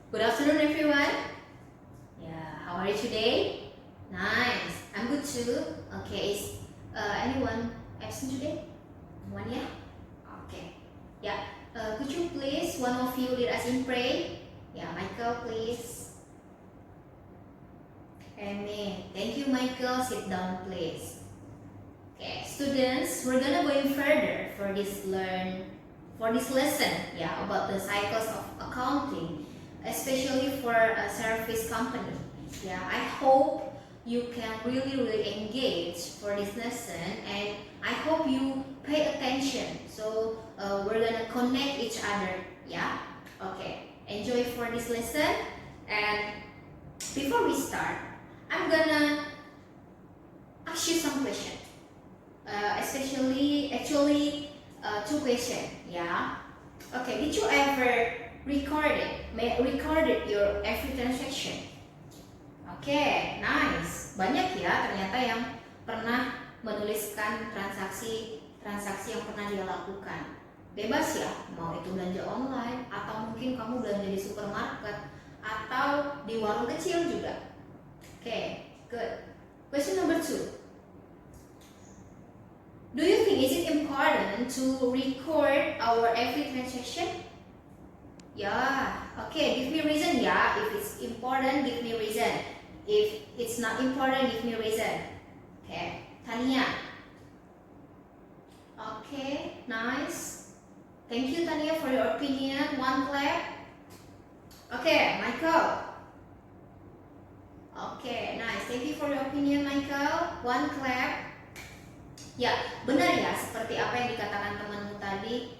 Good afternoon, everyone. Yeah, how are you today? Nice. I'm good too. Okay, is anyone absent today? No one, yeah? Okay. Yeah. Could you please, one of you, lead us in pray? Yeah, Michael, please. Amen. Thank you, Michael. Sit down, please. Okay, students, we're gonna going further for this lesson, yeah, about the cycles of accounting, especially for a service company. Yeah, I hope you can really engage for this lesson, and I hope you pay attention. So we're gonna connect each other. Yeah. Okay. Enjoy for this lesson, and before we start, I'm gonna ask you some questions. Actually, two questions. Yeah. Okay. Did you ever recorded your every transaction? Oke, nice. Banyak ya ternyata yang pernah menuliskan transaksi yang pernah dia lakukan. Bebas ya, mau itu belanja online atau mungkin kamu belanja di supermarket atau di warung kecil juga. Oke, good. Question number 2. Do you think is it important to record our every transaction? Yeah, okay, give me reason ya. If it's important, give me reason. If it's not important, give me reason. Okay, Tania. Okay, nice. Thank you, Tania, for your opinion. One clap. Okay, Michael. Okay, nice. Thank you for your opinion, Michael. One clap. Ya, benar ya, seperti apa yang dikatakan temanmu tadi.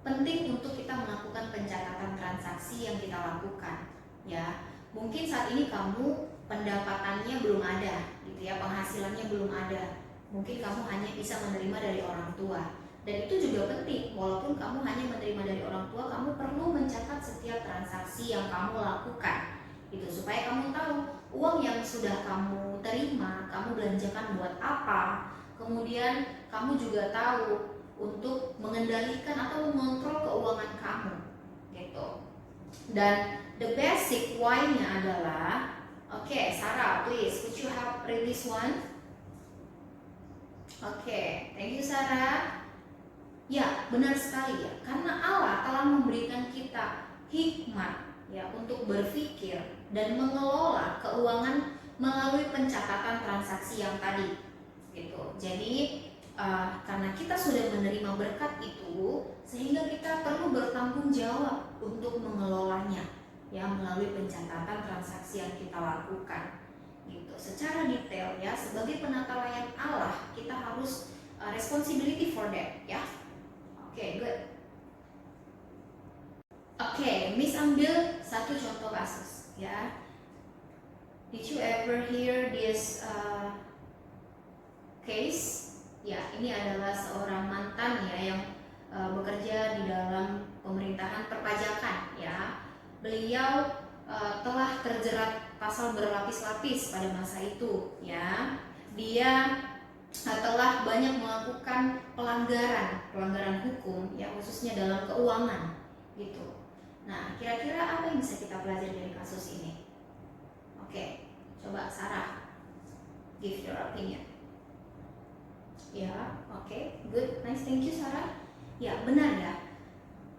Penting untuk kita melakukan pencatatan transaksi yang kita lakukan. Ya, mungkin saat ini kamu pendapatannya belum ada, gitu ya, penghasilannya belum ada. Mungkin kamu hanya bisa menerima dari orang tua. Dan itu juga penting, walaupun kamu hanya menerima dari orang tua, kamu perlu mencatat setiap transaksi yang kamu lakukan. Gitu, supaya kamu tahu uang yang sudah kamu terima, kamu belanjakan buat apa. Kemudian kamu juga tahu untuk mengendalikan atau mengontrol keuangan kamu, gitu. Dan the basic why-nya adalah, okay, Sarah, please, could you help read this one? Okay, thank you, Sarah. Ya, benar sekali ya, karena Allah telah memberikan kita hikmat ya untuk berpikir dan mengelola keuangan melalui pencatatan transaksi yang tadi, gitu. Jadi karena kita sudah menerima berkat itu, sehingga kita perlu bertanggung jawab untuk mengelolanya, ya, melalui pencatatan transaksi yang kita lakukan, gitu. Secara detail ya, sebagai penata layan Allah, kita harus responsibility for that, ya. Oke, good. Oke, Miss ambil satu contoh kasus, ya. Did you ever hear this case? Ya, ini adalah seorang mantan ya yang bekerja di dalam pemerintahan perpajakan ya. Beliau telah terjerat pasal berlapis-lapis pada masa itu ya. Dia telah banyak melakukan pelanggaran hukum ya, khususnya dalam keuangan gitu. Nah, kira-kira apa yang bisa kita pelajari dari kasus ini? Oke, coba Sarah give your opinion. Ya, oke, good, nice, thank you Sarah. Ya, benar ya.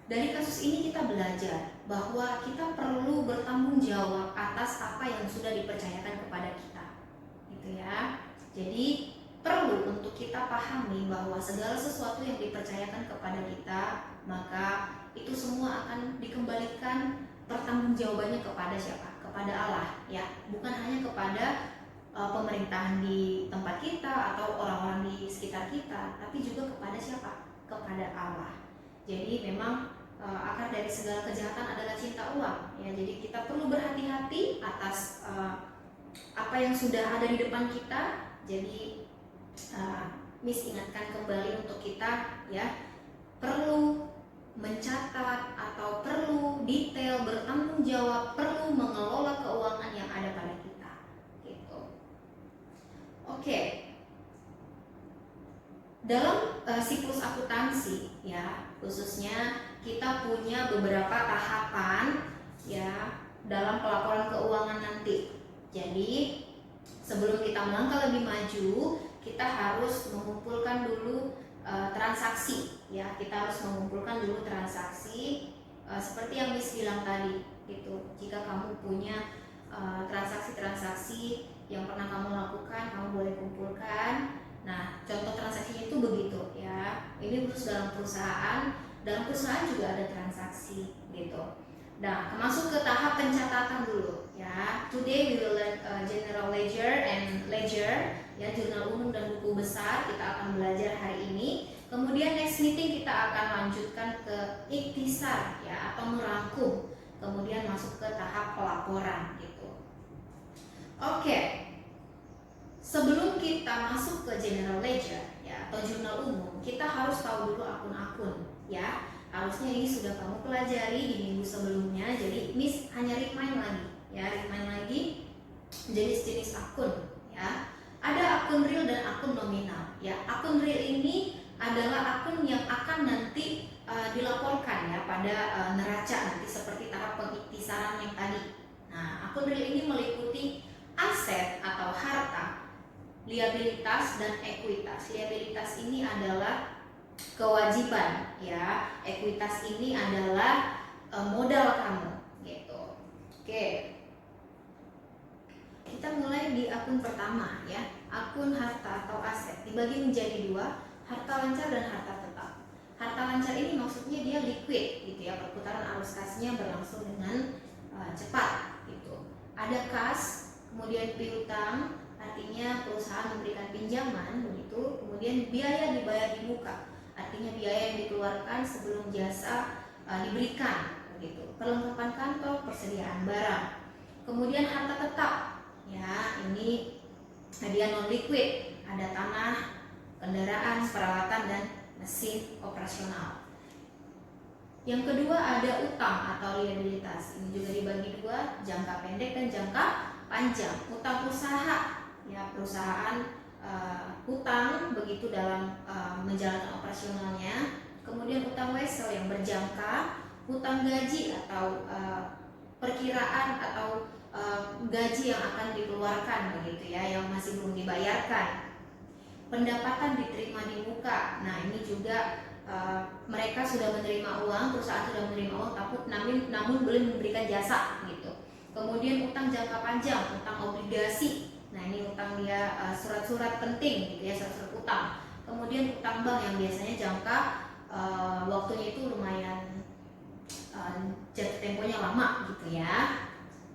Dari kasus ini kita belajar bahwa kita perlu bertanggung jawab atas apa yang sudah dipercayakan kepada kita, gitu ya. Jadi perlu untuk kita pahami bahwa segala sesuatu yang dipercayakan kepada kita, maka itu semua akan dikembalikan pertanggungjawabannya kepada siapa? Kepada Allah, ya, bukan hanya kepada pemerintahan di tempat kita atau orang-orang di sekitar kita, tapi juga kepada siapa? Kepada Allah. Jadi memang akar dari segala kejahatan adalah cinta uang, ya. Jadi kita perlu berhati-hati atas apa yang sudah ada di depan kita. Jadi Miss ingatkan kembali untuk kita ya, perlu mencatat atau perlu detail, bertanggung jawab, perlu mengelola keuangan yang ada pada kita, gitu. Oke. Dalam siklus akuntansi ya, khususnya kita punya beberapa tahapan ya dalam pelaporan keuangan nanti. Jadi sebelum kita melangkah lebih maju, kita harus mengumpulkan dulu transaksi, ya. Kita harus mengumpulkan dulu transaksi seperti yang Miss bilang tadi, gitu. Jika kamu punya transaksi-transaksi yang pernah kamu lakukan, kamu boleh kumpulkan. Nah, contoh transaksinya itu begitu, ya. Ini khusus dalam perusahaan. Dalam perusahaan juga ada transaksi, gitu. Nah, masuk ke tahap pencatatan dulu, ya. Today we will learn general ledger and ledger, ya, jurnal umum dan buku besar. Kita akan belajar hari ini. Kemudian next meeting kita akan lanjutkan ke ikhtisar, ya, atau merangkum. Kemudian masuk ke tahap pelaporan, gitu. Oke. Sebelum kita masuk ke general ledger, ya, atau jurnal umum, kita harus tahu dulu akun-akun, ya. Harusnya ini sudah kamu pelajari di minggu sebelumnya. Jadi Miss hanya remind lagi, ya, remind lagi jenis-jenis akun, ya. Ada akun real dan akun nominal, ya. Akun real ini adalah akun yang akan nanti dilaporkan, ya, pada neraca nanti seperti tahap pengikhtisaran yang tadi. Nah, akun real ini meliputi aset atau harta, liabilitas dan ekuitas. Liabilitas ini adalah kewajiban, ya. Ekuitas ini adalah modal kamu, gitu. Oke. Kita mulai di akun pertama, ya. Akun harta atau aset dibagi menjadi dua, harta lancar dan harta tetap. Harta lancar ini maksudnya dia liquid, gitu, ya. Perputaran arus kasnya berlangsung dengan cepat, gitu. Ada kas, kemudian piutang, artinya perusahaan memberikan pinjaman, begitu. Kemudian biaya dibayar di muka, artinya biaya yang dikeluarkan sebelum jasa diberikan, begitu. Perlengkapan kantor, persediaan barang. Kemudian harta tetap, ya, ini dia non liquid, ada tanah, kendaraan, peralatan dan mesin operasional. Yang kedua ada utang atau liabilitas. Ini juga dibagi dua, jangka pendek dan jangka panjang. Utang usaha, ya, perusahaan utang begitu dalam menjalankan operasionalnya. Kemudian utang wesel yang berjangka, utang gaji atau perkiraan atau gaji yang akan dikeluarkan, begitu, ya, yang masih belum dibayarkan. Pendapatan diterima di muka. Nah, ini juga mereka sudah menerima uang, perusahaan sudah menerima uang, namun belum memberikan jasa, gitu. Kemudian utang jangka panjang, utang obligasi. Nah, ini utang dia surat-surat penting, gitu, ya, surat-surat utang. Kemudian utang bank yang biasanya jangka waktunya itu lumayan jatuh temponya lama, gitu, ya.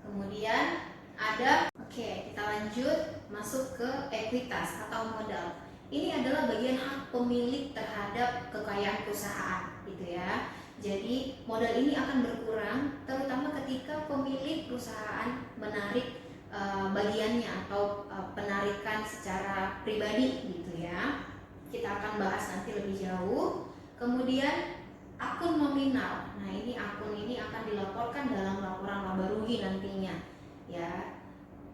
Kemudian ada, oke, kita lanjut masuk ke ekuitas atau modal. Ini adalah bagian hak pemilik terhadap kekayaan perusahaan, gitu, ya. Jadi modal ini akan berkurang terutama ketika pemilik perusahaan menarik bagiannya atau penarikan secara pribadi, gitu, ya. Kita akan bahas nanti lebih jauh. Kemudian akun nominal. Nah, ini akun ini akan dilaporkan dalam laporan laba rugi nantinya, ya.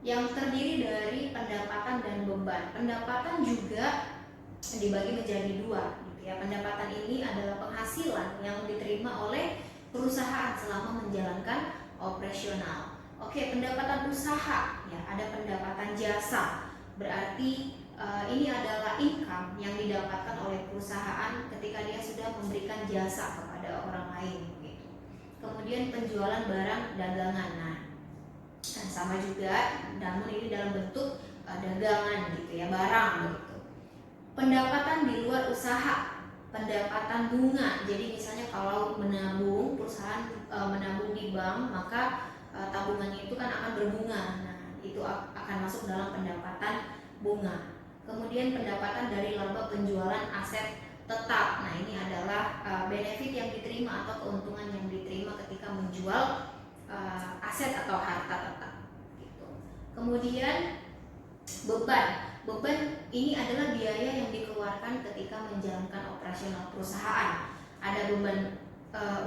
Yang terdiri dari pendapatan dan beban. Pendapatan juga dibagi menjadi dua, gitu, ya. Pendapatan ini adalah penghasilan yang diterima oleh perusahaan selama menjalankan operasional. Oke, pendapatan usaha, ya, ada pendapatan jasa. Berarti ini adalah income yang didapatkan oleh perusahaan ketika dia sudah memberikan jasa kepada orang lain, gitu. Kemudian penjualan barang dagangan. Nah, sama juga, namun ini dalam bentuk dagangan, gitu, ya, barang, begitu. Pendapatan di luar usaha, pendapatan bunga. Jadi misalnya kalau menabung, perusahaan menabung di bank, maka tabungannya itu kan akan berbunga. Nah, itu akan masuk dalam pendapatan bunga. Kemudian pendapatan dari laba penjualan aset tetap. Nah, ini adalah benefit yang diterima atau keuntungan yang diterima ketika menjual aset atau harta tetap, gitu. Kemudian beban. Beban ini adalah biaya yang dikeluarkan ketika menjalankan operasional perusahaan. Ada beban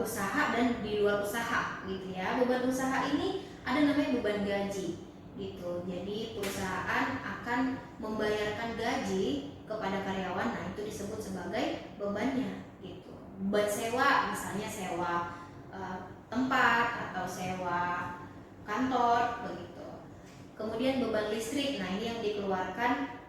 usaha dan di luar usaha, gitu, ya. Beban usaha ini ada namanya beban gaji, gitu. Jadi perusahaan akan membayarkan gaji kepada karyawan. Nah, itu disebut sebagai bebannya, gitu. Beban sewa, misalnya sewa tempat atau sewa kantor begitu. Kemudian beban listrik, nah ini yang dikeluarkan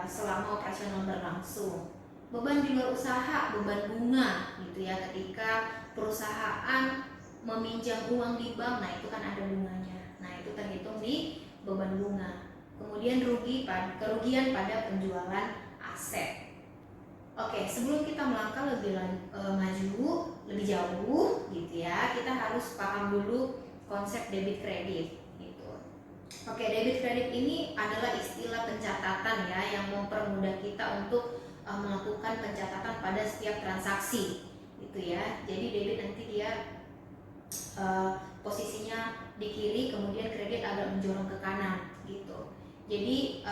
selama operasional berlangsung. Beban di luar usaha, beban bunga gitu ya, ketika perusahaan meminjam uang di bank, nah itu kan ada bunganya. Nah itu terhitung di beban bunga. Kemudian kerugian pada penjualan aset. Oke, sebelum kita melangkah lebih maju, lebih jauh gitu ya, kita harus paham dulu konsep debit kredit gitu. Oke, debit kredit ini adalah istilah pencatatan ya yang mempermudah kita untuk melakukan pencatatan pada setiap transaksi gitu ya. Jadi debit nanti dia posisinya di kiri, kemudian kredit agak menjorong ke kanan gitu. Jadi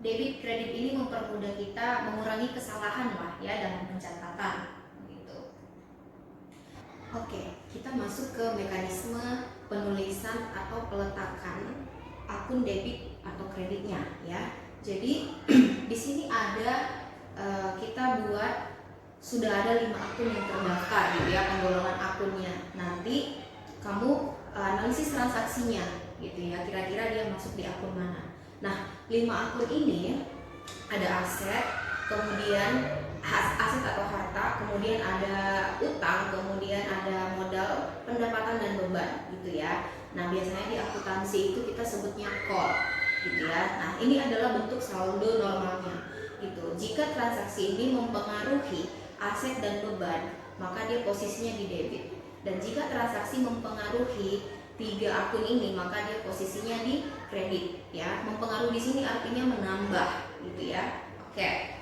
debit kredit ini mempermudah kita mengurangi kesalahan lah ya dalam pencatatan gitu. Oke, kita masuk ke mekanisme penulisan atau peletakan akun debit atau kreditnya ya. Jadi di sini ada kita sudah ada 5 akun yang terdaftar gitu ya, penggolongan akunnya. Nanti kamu analisis transaksinya gitu ya, kira-kira dia masuk di akun mana. Nah, 5 akun ini ada aset, kemudian aset atau harta, kemudian ada utang, kemudian ada modal, pendapatan dan beban gitu ya. Nah, biasanya di akuntansi itu kita sebutnya call gitu ya. Nah, ini adalah bentuk saldo normalnya gitu. Jika transaksi ini mempengaruhi aset dan beban, maka dia posisinya di debit. Dan jika transaksi mempengaruhi 3 akun ini, maka dia posisinya di kredit ya. Mempengaruhi di sini artinya menambah gitu ya. Oke.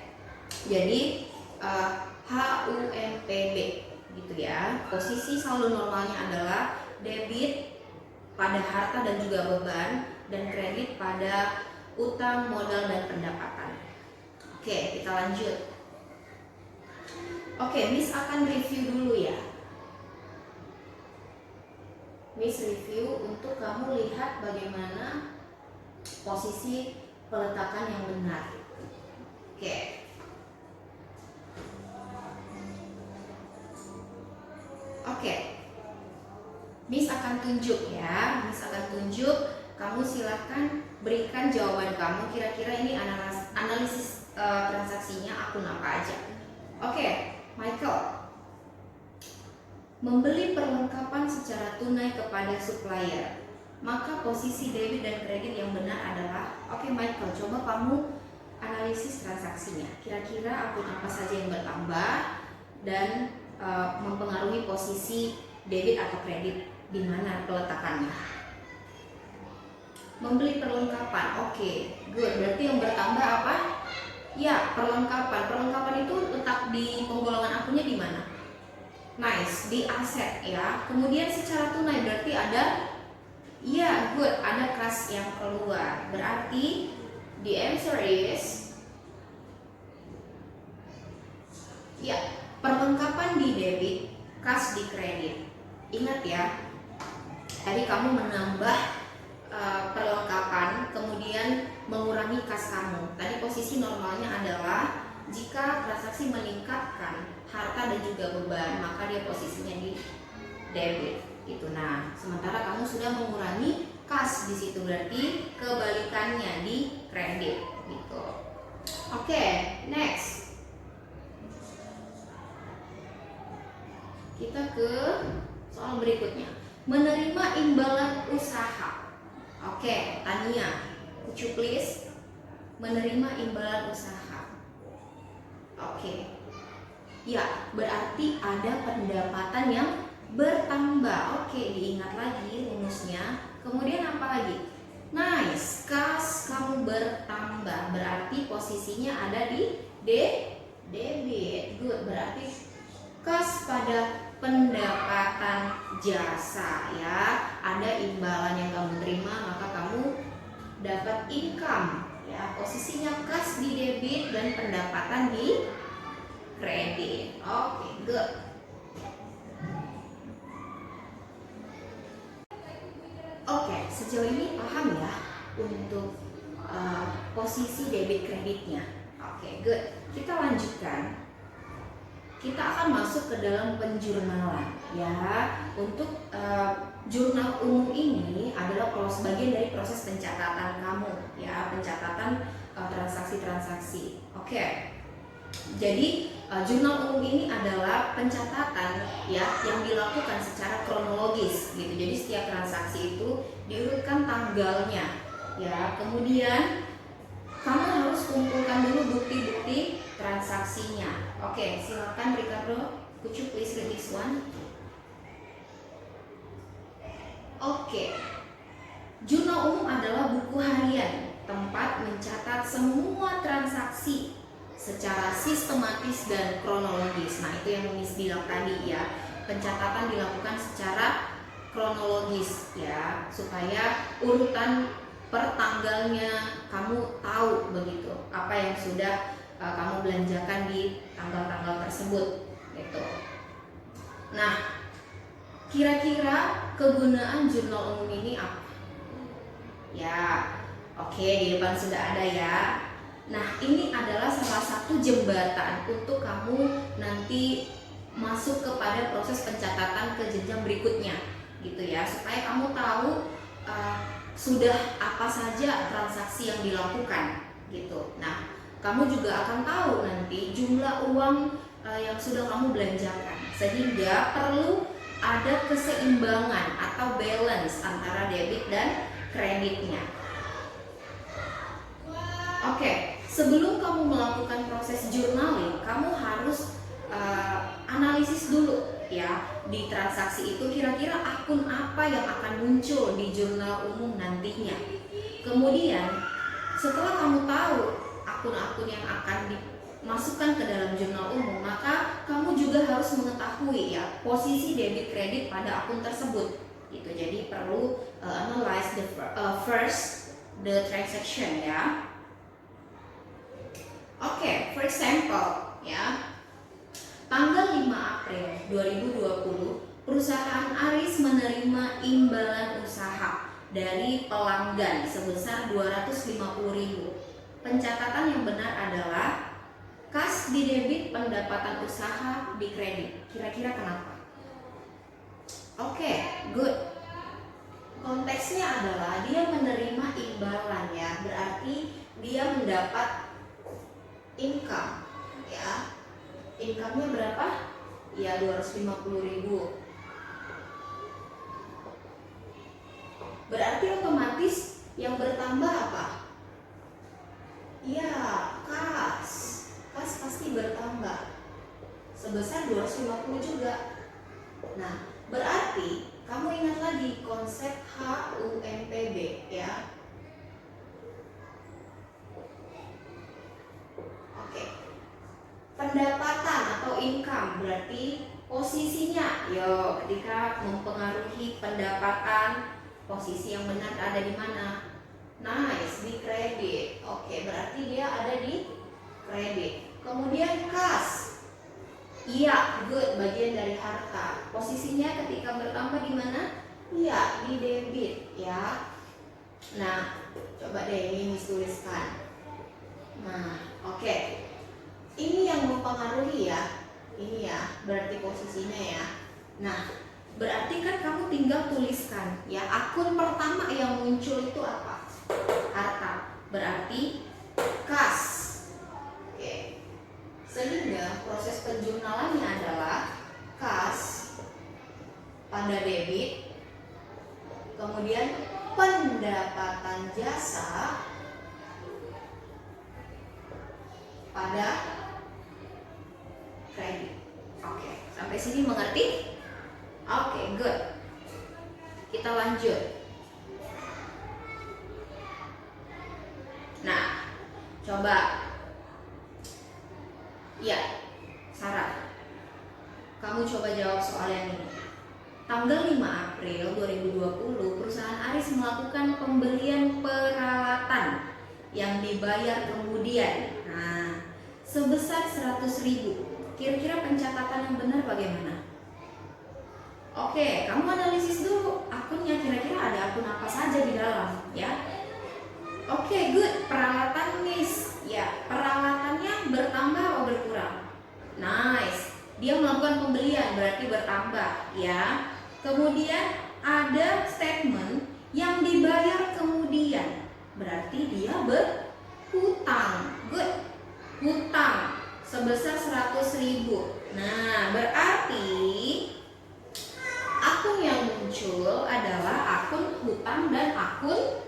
Jadi HUMPB gitu ya. Posisi saldo normalnya adalah debit pada harta dan juga beban, dan kredit pada utang, modal dan pendapatan. Oke, kita lanjut. Oke, Miss akan review dulu ya. Miss review untuk kamu lihat bagaimana posisi peletakan yang benar. Oke. Oke. Miss akan tunjuk ya. Miss akan tunjuk. Kamu silahkan berikan jawaban kamu. Kira-kira ini analisis transaksinya akun apa aja. Oke, Michael. Membeli perlengkapan secara tunai kepada supplier, maka posisi debit dan kredit yang benar adalah, oke Michael, coba kamu analisis transaksinya. Kira-kira akun apa saja yang bertambah dan mempengaruhi posisi debit atau kredit, di mana peletakannya. Membeli perlengkapan, oke, good. Berarti yang bertambah apa? Ya, perlengkapan. Perlengkapan itu letak di penggolongan akunnya di mana? Nice, di aset ya. Kemudian secara tunai berarti ada, ya good, ada kas yang keluar. Berarti the answer is, ya, perlengkapan di debit, kas di kredit. Ingat ya, tadi kamu menambah perlengkapan, kemudian mengurangi kas kamu. Tadi posisi normalnya adalah jika transaksi meningkatkan harta dan juga beban, maka dia posisinya di debit gitu. Nah, sementara kamu sudah mengurangi kas di situ, berarti kebalikannya di kredit gitu. Oke, next. Kita ke soal berikutnya. Menerima imbalan usaha. Oke, Tania, could you please? Menerima imbalan usaha. Oke. Ya, berarti ada pendapatan yang bertambah. Oke, diingat lagi rumusnya. Kemudian apa lagi? Nice, kas kamu bertambah. Berarti posisinya ada di debit. Good, berarti kas pada pendapatan jasa ya. Ada imbalan yang kamu terima, maka kamu dapat income ya. Posisinya kas di debit dan pendapatan di kredit. Oke, good. Oke, sejauh ini paham ya untuk posisi debit kreditnya. Oke, good. Kita lanjutkan. Kita akan masuk ke dalam penjurnalan ya. Untuk jurnal umum ini adalah bagian dari proses pencatatan kamu, ya, pencatatan transaksi-transaksi. Oke. Jadi jurnal umum ini adalah pencatatan, ya, yang dilakukan secara kronologis gitu. Jadi setiap transaksi itu diurutkan tanggalnya, ya. Kemudian kamu harus kumpulkan dulu bukti-bukti transaksinya. Oke, silakan Ricardo, could you please read this one? Oke. Jurnal umum adalah buku harian, tempat mencatat semua transaksi secara sistematis dan kronologis. Nah, itu yang Miss bilang tadi, ya. Pencatatan dilakukan secara kronologis, ya, supaya urutan per tanggalnya kamu tahu begitu apa yang sudah kamu belanjakan di tanggal-tanggal tersebut gitu. Nah, kira-kira kegunaan jurnal umum ini apa? Ya, oke, di depan sudah ada, ya. Nah, ini adalah salah satu jembatan untuk kamu nanti masuk kepada proses pencatatan ke jenjang berikutnya, gitu ya, supaya kamu tahu sudah apa saja transaksi yang dilakukan, gitu. Nah, kamu juga akan tahu nanti jumlah uang yang sudah kamu belanjakan, sehingga perlu ada keseimbangan atau balance antara debit dan kreditnya. Oke, sebelum kamu melakukan proses journaling, kamu harus analisis dulu, ya, di transaksi itu kira-kira akun apa yang akan muncul di jurnal umum nantinya. Kemudian setelah kamu tahu akun-akun yang akan dimasukkan ke dalam jurnal umum, maka kamu juga harus mengetahui, ya, posisi debit kredit pada akun tersebut gitu. Jadi perlu analyze first the transaction, ya. Oke, for example, ya, tanggal 5 April 2020, perusahaan Aris menerima imbalan usaha dari pelanggan sebesar 250.000. Pencatatan yang benar adalah kas di debit, pendapatan usaha di kredit. Kira-kira kenapa? Oke, good. Konteksnya adalah dia menerima imbalan, ya, berarti dia mendapat income, ya. Income-nya berapa? Ya, 250.000. Berarti otomatis yang bertambah apa? Ya, kas. Kas pasti bertambah sebesar 250 juga. Nah, berarti kamu ingat lagi konsep HUMPB, ya. Oke. Pendapatan atau income berarti posisinya, yo, ketika mempengaruhi pendapatan, posisi yang benar ada di mana? Nice, di kredit. Oke, berarti dia ada di kredit. Kemudian kas. Iya, good, bagian dari harta. Posisinya ketika bertambah di mana? Iya, di debit, ya. Nah, coba deh ini dituliskan. Nah, oke. Ini yang mempengaruhi, ya. Ini, ya, berarti posisinya, ya. Nah, berarti kan kamu tinggal tuliskan, ya, akun pertama yang muncul itu apa? Harta. Berarti kas. Oke. Sehingga proses penjurnalannya adalah kas pada debit, kemudian pendapatan jasa pada kredit. Oke, sampai sini mengerti? Oke, good. Kita lanjut. Nah, coba. Ya, Sarah, kamu coba jawab soal yang ini. Tanggal 5 April 2020, perusahaan Aris melakukan pembelian peralatan yang dibayar kemudian. Nah, sebesar 100.000. Kira-kira pencatatan yang benar bagaimana? Oke, kamu analisis dulu akunnya, kira-kira ada akun apa saja di dalam, ya. Oke, good. Peralatan Miss, ya, peralatannya bertambah atau berkurang? Nice. Dia melakukan pembelian berarti bertambah, ya. Kemudian ada statement yang dibayar kemudian, berarti dia berhutang. Good. Hutang sebesar 100.000. Nah, berarti akun yang muncul adalah akun hutang dan akun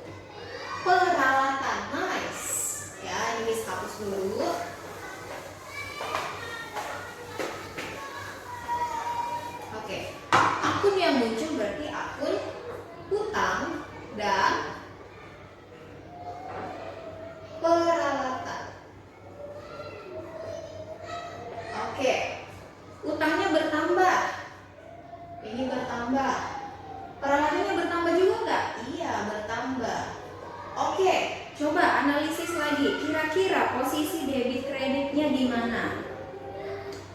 peralatan. Nice. Ya, ini hapus dulu. Oke. Akun yang muncul berarti akun hutang dan peralatan. Oke. Utangnya bertambah. Ini bertambah. Peralatannya bertambah juga nggak? Iya, bertambah. Oke, coba analisis lagi. Kira-kira posisi debit kreditnya di mana?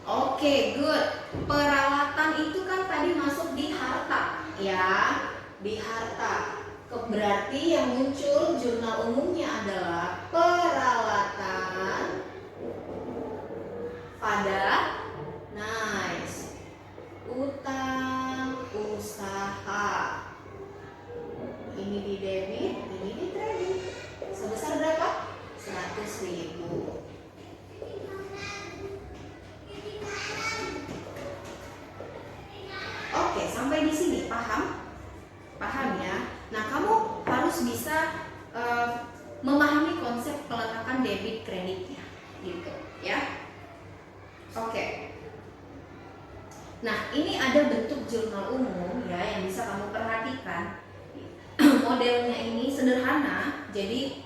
Oke, good. Peralatan itu kan tadi masuk di harta, ya, di harta. Berarti yang muncul jurnal umumnya adalah peralatan pada nice utang usaha. Ini di debit, ini di kredit. Sebesar berapa? 100.000. Oke, sampai di sini paham? Paham ya? Nah, kamu harus bisa memahami konsep peletakan debit kreditnya, gitu ya. Oke. Nah, ini ada bentuk jurnal umum ya yang bisa kamu perhatikan. Modelnya ini sederhana, jadi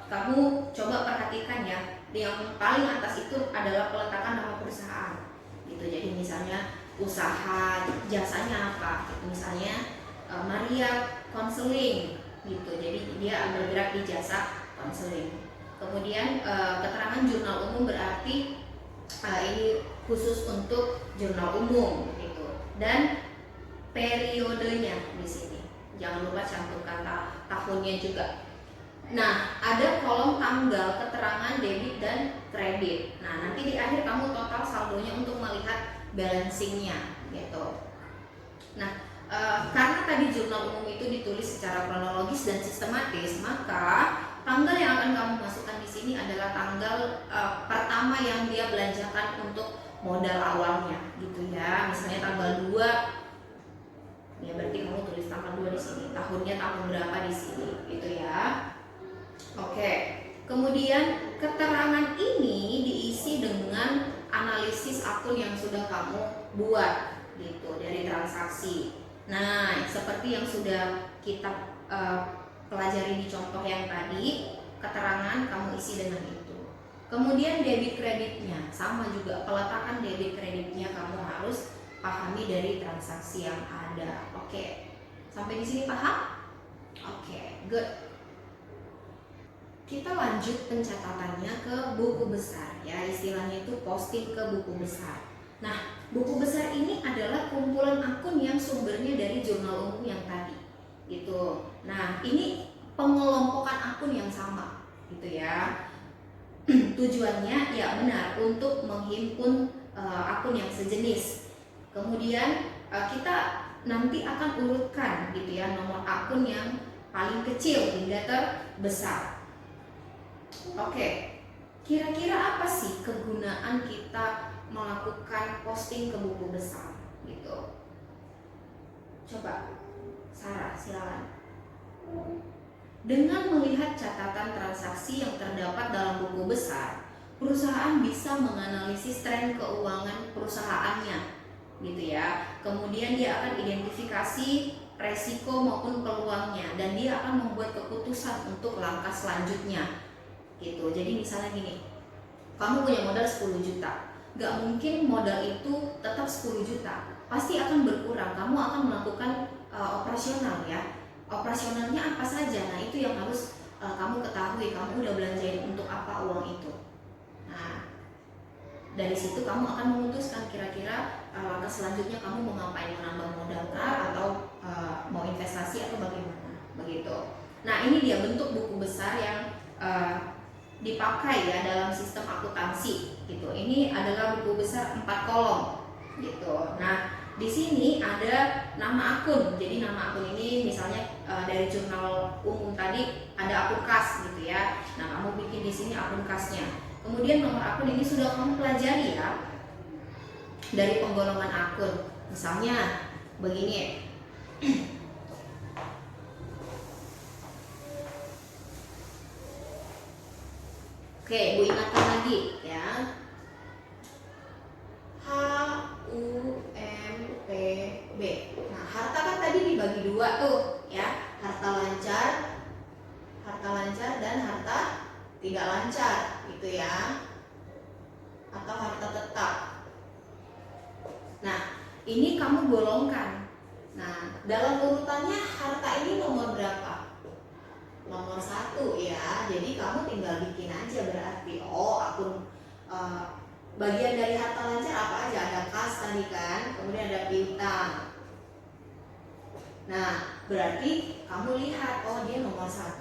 kamu coba perhatikan ya. Yang paling atas itu adalah peletakan nama perusahaan, gitu. Jadi misalnya usaha jasanya apa? Gitu. Misalnya Maria Konseling, gitu. Jadi dia bergerak di jasa konseling. Kemudian keterangan jurnal umum berarti ini khusus untuk jurnal umum, gitu. Dan periodenya di sini. Jangan lupa cantumkan tahunnya juga. Nah, ada kolom tanggal keterangan debit dan kredit. Nah, nanti di akhir kamu total saldonya untuk melihat balancingnya, gitu. Nah, karena tadi jurnal umum itu ditulis secara kronologis dan sistematis, maka tanggal yang akan kamu masukkan di sini adalah tanggal pertama yang dia belanjakan untuk modal awalnya, gitu ya. Misalnya tanggal 2. Ya, berarti kamu tulis tanggal 2 di sini, tahunnya tahun berapa di sini, gitu ya. Oke. Kemudian keterangan ini diisi dengan analisis akun yang sudah kamu buat, gitu, dari transaksi. Nah, seperti yang sudah kita pelajari di contoh yang tadi, keterangan kamu isi dengan itu. Kemudian debit kreditnya sama juga, peletakan debit kreditnya kamu harus pahami dari transaksi yang ada. Oke, sampai di sini paham? Oke, good. Kita lanjut pencatatannya ke buku besar ya, istilahnya itu posting ke buku besar. Nah, buku besar ini adalah kumpulan akun yang sumbernya dari jurnal umum yang tadi, gitu. Nah, ini pengelompokan akun yang sama, gitu ya. Tujuannya ya benar untuk menghimpun akun yang sejenis. Kemudian kita nanti akan urutkan, gitu ya, nomor akun yang paling kecil hingga terbesar. Oke, kira-kira apa sih kegunaan kita melakukan posting ke buku besar, gitu? Coba, Sarah, silakan. Dengan melihat catatan transaksi yang terdapat dalam buku besar, perusahaan bisa menganalisis tren keuangan perusahaannya, gitu ya. Kemudian dia akan identifikasi resiko maupun peluangnya, dan dia akan membuat keputusan untuk langkah selanjutnya, gitu. Jadi misalnya gini, kamu punya modal 10 juta, gak mungkin modal itu tetap 10 juta, pasti akan berkurang. Kamu akan melakukan operasional ya. Operasionalnya apa saja, nah itu yang harus kamu ketahui, kamu udah belanjain untuk apa uang itu. Nah, dari situ kamu akan memutuskan kira-kira langkah selanjutnya kamu mau ngapain, menambah modal kah, atau mau investasi atau bagaimana, begitu. Nah, ini dia bentuk buku besar yang dipakai ya dalam sistem akuntansi, gitu. Ini adalah buku besar 4 kolom, gitu. Nah, di sini ada nama akun. Jadi nama akun ini misalnya dari jurnal umum tadi ada akun kas gitu ya. Nah, kamu bikin di sini akun kasnya. Kemudian nomor akun ini sudah kamu pelajari ya dari penggolongan akun. Misalnya begini. Oke, Bu ingatkan lagi ya. HUMPB. Nah, harta kan tadi dibagi dua tuh ya, harta lancar dan harta tidak lancar gitu ya, atau harta tetap. Nah, ini kamu golongkan. Nah, dalam urutannya harta ini nomor berapa? Nomor 1 ya. Jadi kamu tinggal bikin aja berarti. Oh, akun bagian dari harta lancar apa aja? Ada kas tadi kan, kemudian ada piutang. Nah, berarti kamu lihat, oh dia nomor 1,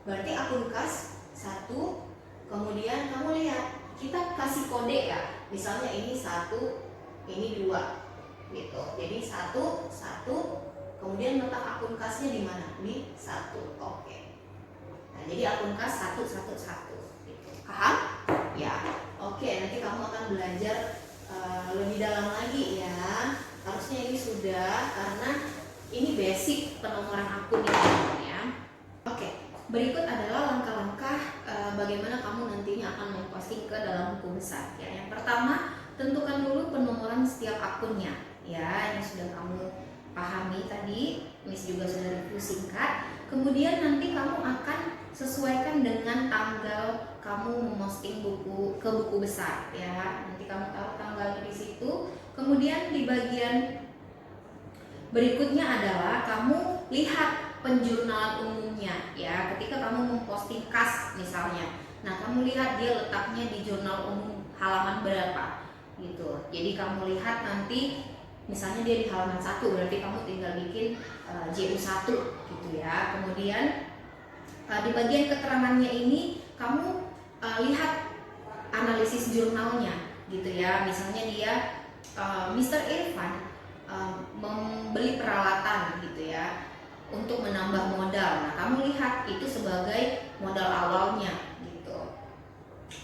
berarti akun kas 1. Kemudian kamu lihat, kita kasih kode ya. Misalnya ini 1, ini 2 gitu. Jadi 1, kemudian letak akun kasnya di mana? Di 1. Oke. Nah, jadi akun kas 111 gitu. Paham? Ya. Oke, nanti kamu akan belajar lebih dalam lagi ya. Harusnya ini sudah, karena ini basic penomoran akun ini ya. Oke, berikut adalah langkah-langkah bagaimana kamu nantinya akan memposting ke dalam buku besar ya. Yang pertama, tentukan dulu penomoran setiap akunnya ya. Ini sudah kamu pahami tadi, Miss juga sudah review singkat. Kemudian nanti kamu akan sesuaikan dengan tanggal kamu memposting ke buku besar ya. Nanti kamu taruh tanggalnya di situ. Kemudian di bagian berikutnya adalah kamu lihat penjurnalan umumnya ya. Ketika kamu memposting kas misalnya, nah kamu lihat dia letaknya di jurnal umum halaman berapa gitu. Jadi kamu lihat nanti misalnya dia di halaman 1, berarti kamu tinggal bikin JU1 gitu ya. Kemudian di bagian keterangannya ini kamu lihat analisis jurnalnya gitu ya. Misalnya dia Mr. Irfan membeli peralatan gitu ya untuk menambah modal. Nah, kamu lihat itu sebagai modal awalnya gitu.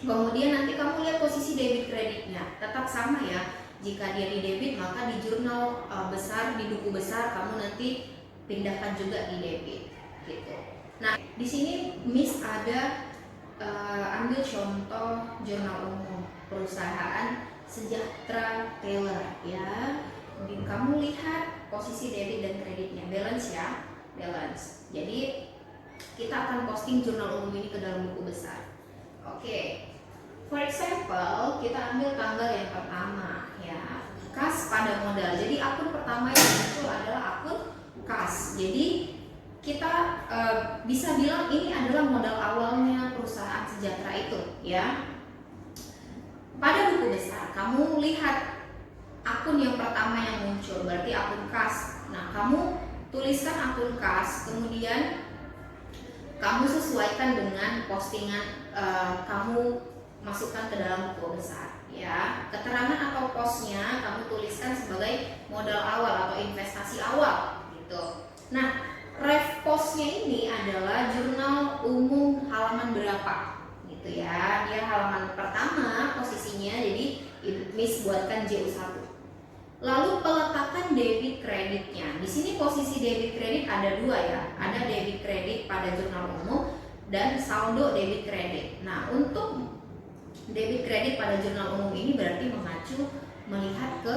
Kemudian nanti kamu lihat posisi debit kreditnya, tetap sama ya. Jika dia di debit, maka di jurnal besar, di buku besar kamu nanti pindahkan juga di debit gitu. Nah, di sini Miss ada ambil contoh jurnal umum perusahaan Sejahtera Teller ya. Kamu lihat posisi debit dan kreditnya, balance ya, balance. Jadi kita akan posting jurnal umum ini ke dalam buku besar. Oke. For example, kita ambil tanggal yang pertama ya, kas pada modal. Jadi akun pertama yang muncul adalah akun kas. Jadi kita bisa bilang ini adalah modal awalnya perusahaan Sejahtera itu ya. Pada buku besar kamu lihat akun yang pertama yang muncul, berarti akun kas. Nah, kamu tuliskan akun kas, kemudian kamu sesuaikan dengan postingan kamu masukkan ke dalam buku besar ya. Keterangan atau posnya kamu tuliskan sebagai modal awal atau investasi awal gitu. Nah, ref posnya ini adalah jurnal umum halaman berapa gitu ya. Dia halaman pertama posisinya, jadi Miss buatkan JU1. Lalu peletakan debit kreditnya. Di sini posisi debit kredit ada 2 ya. Ada debit kredit pada jurnal umum dan saldo debit kredit. Nah, untuk debit kredit pada jurnal umum ini berarti mengacu melihat ke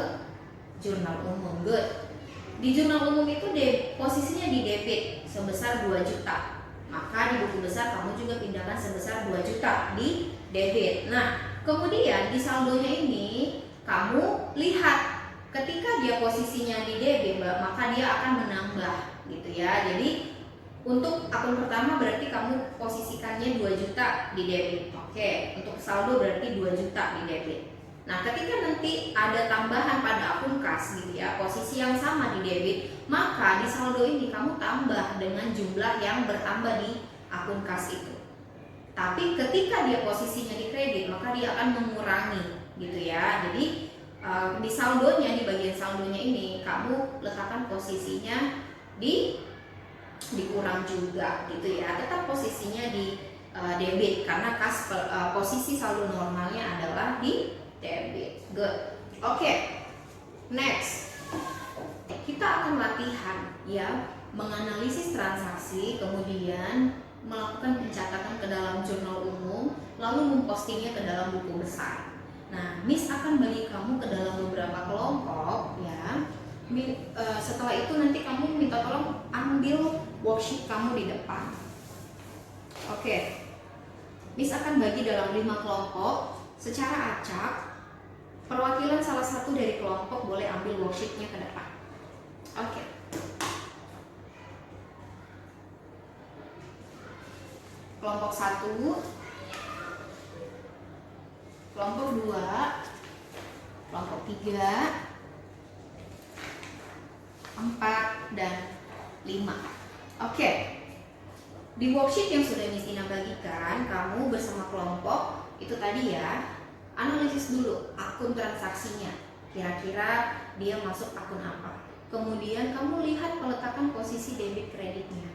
jurnal umum. Good. Di jurnal umum itu posisinya di debit sebesar 2 juta. Maka di buku besar kamu juga pindahkan sebesar 2 juta di debit. Nah, kemudian di saldonya ini kamu lihat ketika dia posisinya di debit, maka dia akan menambah gitu ya. Jadi untuk akun pertama berarti kamu posisikannya 2 juta di debit. Oke, untuk saldo berarti 2 juta di debit. Nah, ketika nanti ada tambahan pada akun kas gitu ya, posisi yang sama di debit, maka di saldo ini kamu tambah dengan jumlah yang bertambah di akun kas itu. Tapi ketika dia posisinya di kredit, maka dia akan mengurangi gitu ya. Jadi di saldonya, di bagian saldonya ini kamu letakkan posisinya di dikurang juga gitu ya. Tetap posisinya di debit karena posisi saldo normalnya adalah di debit. Good. Oke. Next. Kita akan latihan ya, menganalisis transaksi, kemudian melakukan pencatatan ke dalam jurnal umum, lalu mempostingnya ke dalam buku besar. Nah, Miss akan bagi kamu ke dalam beberapa kelompok ya. Setelah itu nanti kamu minta tolong ambil worksheet kamu di depan. Oke. Miss akan bagi dalam 5 kelompok secara acak. Perwakilan salah satu dari kelompok boleh ambil worksheetnya ke depan. Oke. Kelompok 1, kelompok 2, kelompok 3, 4, dan 5. Oke. Di worksheet yang sudah Miss Ina bagikan, kamu bersama kelompok itu tadi ya, analisis dulu akun transaksinya. Kira-kira dia masuk akun apa. Kemudian kamu lihat peletakan posisi debit kreditnya.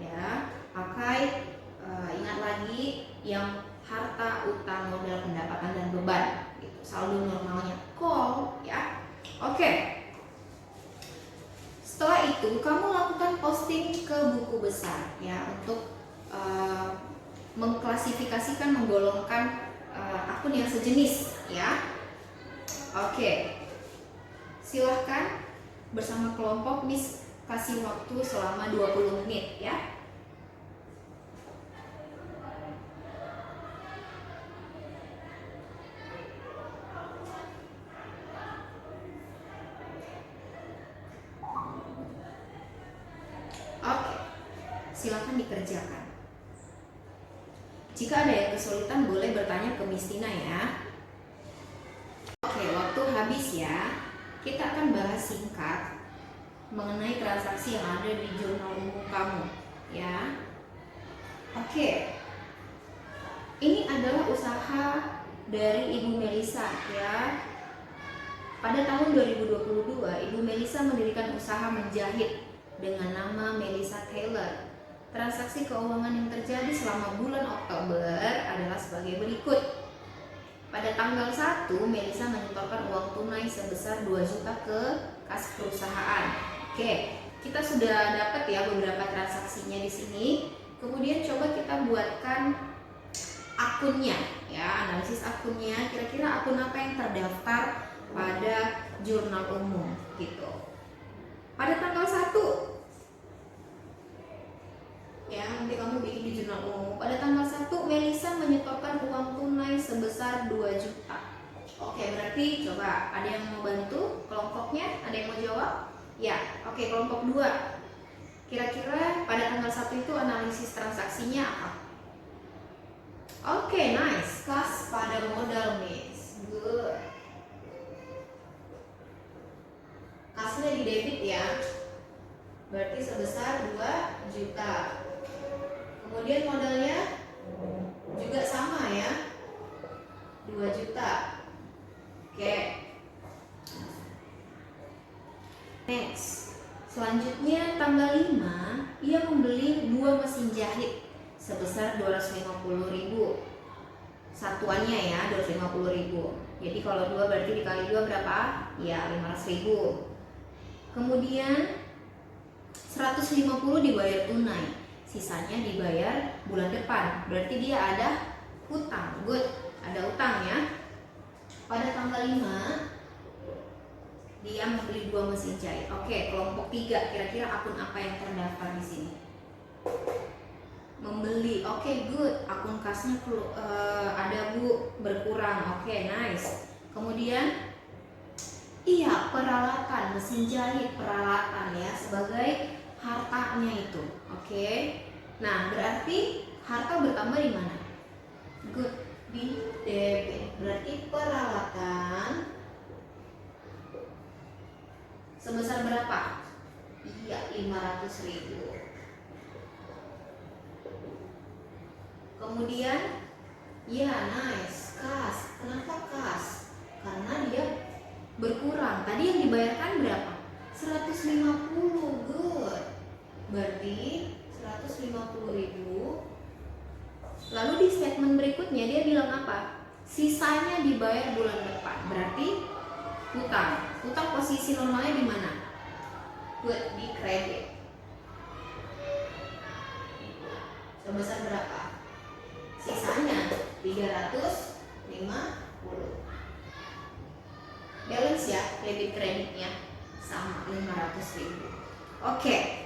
Ya, pakai ingat lagi yang harta, utang, modal, pendapatan, dan beban. Gitu. Saldo normalnya call ya. Oke. Setelah itu kamu lakukan posting ke buku besar ya untuk mengklasifikasikan, menggolongkan akun yang sejenis ya. Oke. Silahkan bersama kelompok, Miss kasih waktu selama 20 menit ya. Oke. Silahkan dikerjakan. Jika ada yang kesulitan boleh bertanya ke Miss Tina ya. Oke, waktu habis ya. Kita akan bahas singkat mengenai transaksi yang ada di jurnal umum kamu ya. Oke. Ini adalah usaha dari Ibu Melisa ya. Pada tahun 2022, Ibu Melisa mendirikan usaha menjahit dengan nama Melisa Tailor. Transaksi keuangan yang terjadi selama bulan Oktober adalah sebagai berikut. Pada tanggal 1, Melisa menyetorkan uang tunai sebesar 2 juta ke kas perusahaan. Oke, kita sudah dapat ya beberapa transaksinya di sini. Kemudian coba kita buatkan akunnya ya, analisis akunnya. Kira-kira akun apa yang terdaftar pada jurnal umum gitu. Pada tanggal 1 ya, nanti kamu bikin di jurnal umum. Pada tanggal 1 Melisa menyetorkan uang tunai sebesar 2 juta. Oke, berarti coba ada yang mau bantu kelompoknya? Ada yang mau jawab? Ya, oke, kelompok 2. Kira-kira pada tanggal 1 itu analisis transaksinya apa? Oke, nice. Kas pada modal, Miss. Good. Kasnya di debit ya. Berarti sebesar 2 juta. Kemudian modalnya juga sama ya, 2 juta. Oke. Next. Selanjutnya tanggal 5, ia membeli 2 mesin jahit sebesar 250.000. Satuannya ya, 250.000. Jadi kalau 2 berarti dikali 2 berapa? Ya, 500.000. Kemudian 150 dibayar tunai, sisanya dibayar bulan depan. Berarti dia ada hutang. Good, ada hutang ya. Pada tanggal 5 dia membeli 2 mesin jahit. Oke, kelompok 3, kira-kira akun apa yang terdaftar di sini? Membeli. Oke, good. Akun kasnya ada Bu, berkurang. Oke, nice. Kemudian iya, peralatan, mesin jahit, peralatan ya, sebagai hartanya itu. Oke. Nah, berarti harta bertambah di mana? Good, di debit. Berarti peralatan sebesar berapa? Iya, 500.000. Kemudian ya, nice, kas. Kenapa kas? Karena dia berkurang. Tadi yang dibayarkan berapa? 150. Good. Berarti 150.000. Lalu di statement berikutnya dia bilang apa? Sisanya dibayar bulan depan. Berarti utang posisi normalnya di mana? Buat di kredit. Sebesar berapa? Sisanya 350. Balance ya, debit kreditnya sama 500.000. Oke.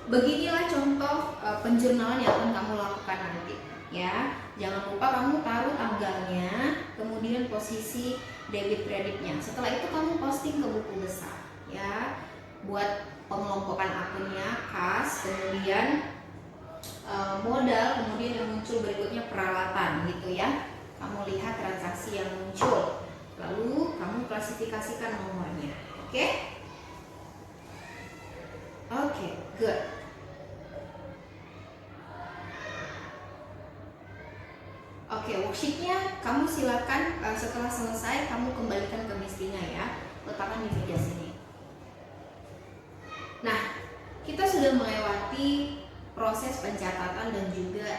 Beginilah contoh penjurnalan yang akan kamu lakukan nanti ya. Jangan lupa kamu taruh tanggalnya, kemudian posisi debit kreditnya. Setelah itu kamu posting ke buku besar ya. Buat pengelompokan akunnya, kas, kemudian modal, kemudian yang muncul berikutnya peralatan gitu ya. Kamu lihat transaksi yang muncul, lalu kamu klasifikasikan nomornya. Oke? Oke, good. Oke, worksheetnya kamu silakan setelah selesai kamu kembalikan ke Mistinya ya. Letakkan di meja sini. Nah, kita sudah melewati proses pencatatan dan juga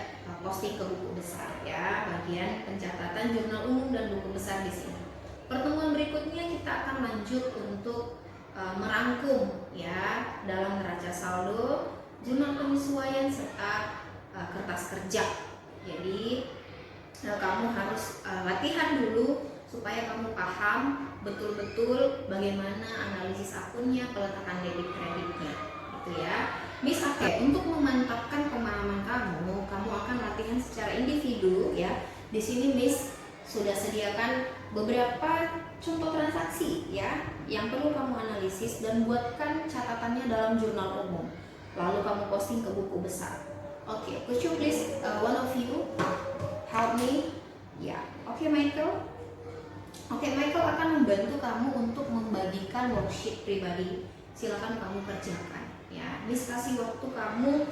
posting ke buku besar ya, bagian pencatatan jurnal umum dan buku besar di sini. Pertemuan berikutnya kita akan lanjut untuk merangkum ya dalam neraca saldo, jurnal penyesuaian serta kertas kerja. Jadi kamu harus latihan dulu supaya kamu paham betul-betul bagaimana analisis akunnya, peletakan debit kreditnya, gitu ya. Miss untuk memantapkan pemahaman kamu akan latihan secara individu ya. Di sini Miss sudah sediakan beberapa contoh transaksi ya yang perlu kamu analisis dan buatkan catatannya dalam jurnal umum. Lalu kamu posting ke buku besar. Oke, could you please one of you help me? Ya, oke Michael. Oke, Michael akan membantu kamu untuk membagikan worksheet pribadi. Silakan kamu kerjakan. Ya, Miss kasih waktu kamu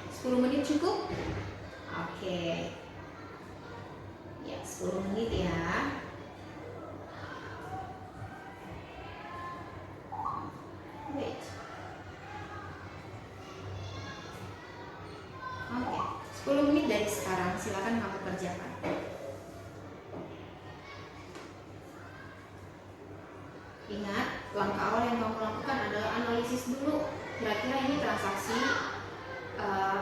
10 menit cukup? Oke. Ya, 10 menit ya. Wait. Oke, 10 menit dari sekarang silakan kamu kerjakan. Ingat, langkah awal yang kamu lakukan adalah analisis dulu. Kira-kira ini transaksi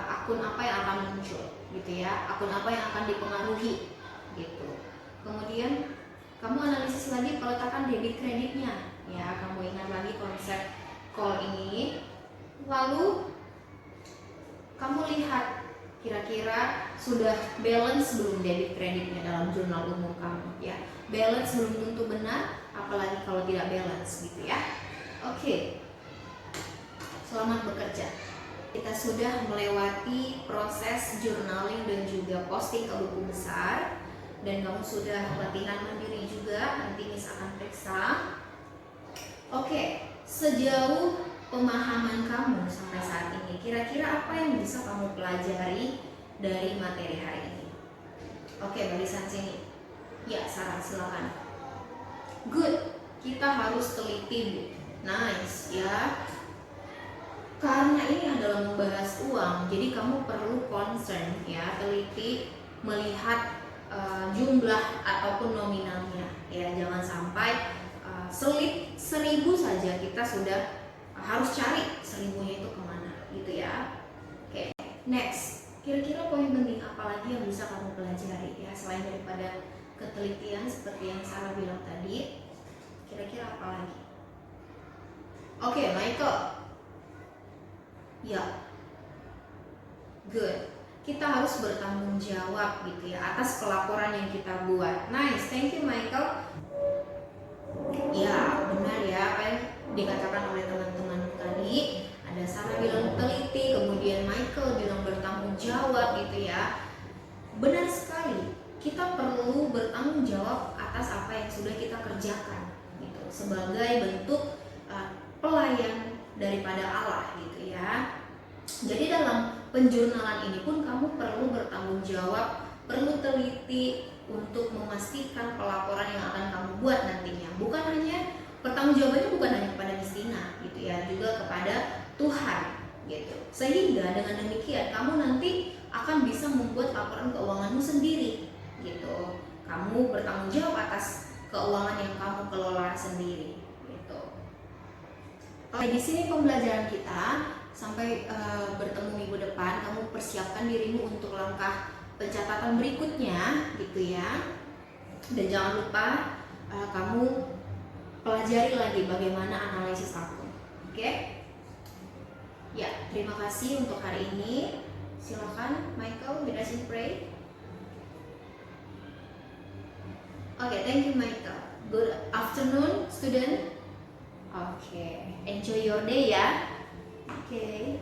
akun apa yang akan muncul, gitu ya. Akun apa yang akan dipengaruhi, gitu. Kemudian kamu analisis lagi peletakan debit kreditnya, ya. Kamu ingat lagi konsep call ini. Lalu kamu lihat kira-kira sudah balance belum debit kreditnya dalam jurnal umum kamu, ya. Balance belum tentu benar, apalagi kalau tidak balance gitu ya. Oke. Selamat bekerja. Kita sudah melewati proses journaling dan juga posting ke buku besar, dan kamu sudah latihan mandiri juga. Nanti Miss akan periksa. Oke, sejauh pemahaman kamu sampai saat ini, kira-kira apa yang bisa kamu pelajari dari materi hari ini? Oke, barisan sini. Ya, Sarah, silakan. Good, kita harus teliti, Bu. Nice, ya. Karena ini adalah membahas uang, jadi kamu perlu concern, ya, teliti melihat jumlah ataupun nominalnya, ya. Jangan sampai selip 1.000 saja kita sudah harus cari 1.000-nya itu kemana, gitu ya. Oke, next. Kira-kira poin penting apa lagi yang bisa kamu pelajari, ya, selain daripada ketelitian seperti yang Sarah bilang tadi? Kira-kira apa lagi? Oke, Michael. Ya, good. Kita harus bertanggung jawab gitu ya atas pelaporan yang kita buat. Nice, thank you Michael. Ya, benar ya apa yang dikatakan oleh teman-teman tadi. Ada Sarah bilang teliti, kemudian Michael bilang bertanggung jawab gitu ya. Benar sekali. Kita perlu bertanggung jawab atas apa yang sudah kita kerjakan gitu, sebagai bentuk pelayan daripada Allah gitu ya. Jadi dalam penjurnalan ini pun kamu perlu bertanggung jawab, perlu teliti untuk memastikan pelaporan yang akan kamu buat nantinya. Bukan hanya pertanggungjawabannya bukan hanya kepada Miss Tina gitu ya, juga kepada Tuhan gitu. Sehingga dengan demikian kamu nanti akan bisa membuat laporan keuanganmu sendiri gitu. Kamu bertanggung jawab atas keuangan yang kamu kelola sendiri gitu. Oke, di sini pembelajaran kita. Sampai bertemu minggu depan. Kamu persiapkan dirimu untuk langkah pencatatan berikutnya gitu ya. Dan jangan lupa kamu pelajari lagi bagaimana analisis akun. Oke? Ya, terima kasih untuk hari ini. Silakan Michael, lead us in pray. Okay, thank you Michael. Good afternoon student. Okay, enjoy your day ya. Okay.